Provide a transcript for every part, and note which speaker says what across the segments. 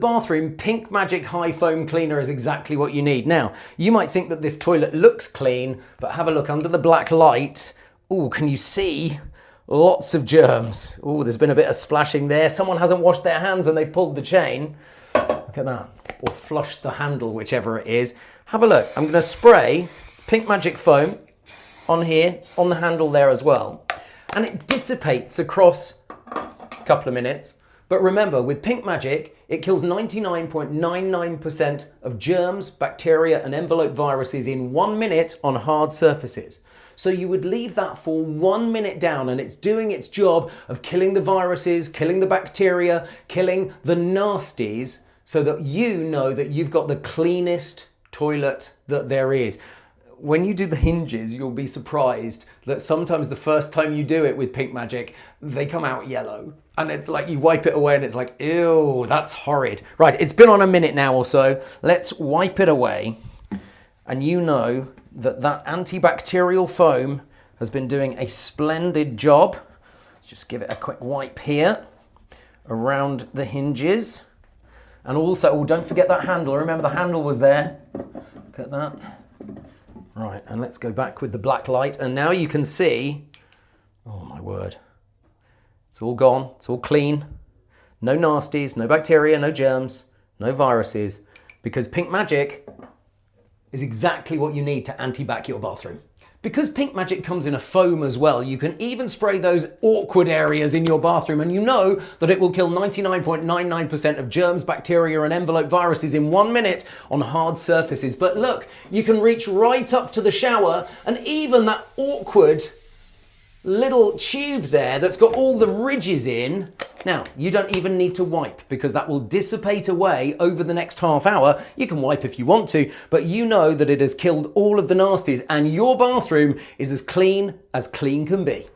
Speaker 1: bathroom, Pink Magic High Foam Cleaner is exactly what you need. Now, you might think that this toilet looks clean, but have a look under the black light. Oh, can you see? Lots of germs. Oh, there's been a bit of splashing there. Someone hasn't washed their hands and they've pulled the chain. Look at that. Or flushed the handle, whichever it is. Have a look. I'm going to spray Pink Magic Foam on here, on the handle there as well. And it dissipates across a couple of minutes. But remember, with Pink Magic, it kills 99.99% of germs, bacteria, and envelope viruses in 1 minute on hard surfaces. So you would leave that for 1 minute down and it's doing its job of killing the viruses, killing the bacteria, killing the nasties, so that you know that you've got the cleanest toilet that there is. When you do the hinges, you'll be surprised that sometimes the first time you do it with Pink Magic, they come out yellow. And it's like you wipe it away and it's like, ew, that's horrid. Right, it's been on a minute now or so. Let's wipe it away. And you know that that antibacterial foam has been doing a splendid job. Let's just give it a quick wipe here around the hinges. And also, oh, don't forget that handle. Remember the handle was there. Look at that. Right, and let's go back with the black light. And now you can see, oh my word. It's all gone, it's all clean. No nasties, no bacteria, no germs, no viruses, because Pink Magic is exactly what you need to anti-bac your bathroom. Because Pink Magic comes in a foam as well, you can even spray those awkward areas in your bathroom and you know that it will kill 99.99% of germs, bacteria and envelope viruses in 1 minute on hard surfaces. But look, you can reach right up to the shower and even that awkward little tube there that's got all the ridges in. Now, you don't even need to wipe because that will dissipate away over the next half hour. You can wipe if you want to, but you know that it has killed all of the nasties and your bathroom is as clean can be.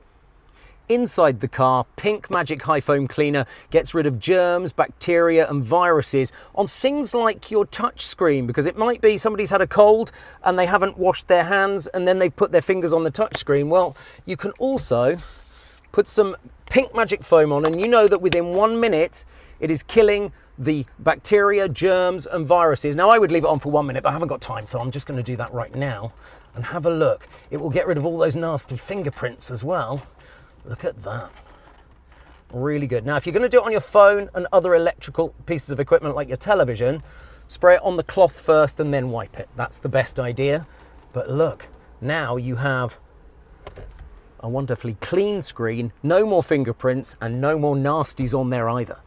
Speaker 1: Inside the car, Pink Magic High Foam Cleaner gets rid of germs, bacteria and viruses on things like your touch screen, because it might be somebody's had a cold and they haven't washed their hands and then they've put their fingers on the touch screen. Well, you can also put some Pink Magic Foam on and you know that within 1 minute it is killing the bacteria, germs and viruses. Now I would leave it on for 1 minute, but I haven't got time, so I'm just going to do that right now. And have a look. It will get rid of all those nasty fingerprints as well. Look at that. Really good. Now, if you're going to do it on your phone and other electrical pieces of equipment like your television, spray it on the cloth first and then wipe it. That's the best idea. But look, now you have a wonderfully clean screen, no more fingerprints and no more nasties on there either.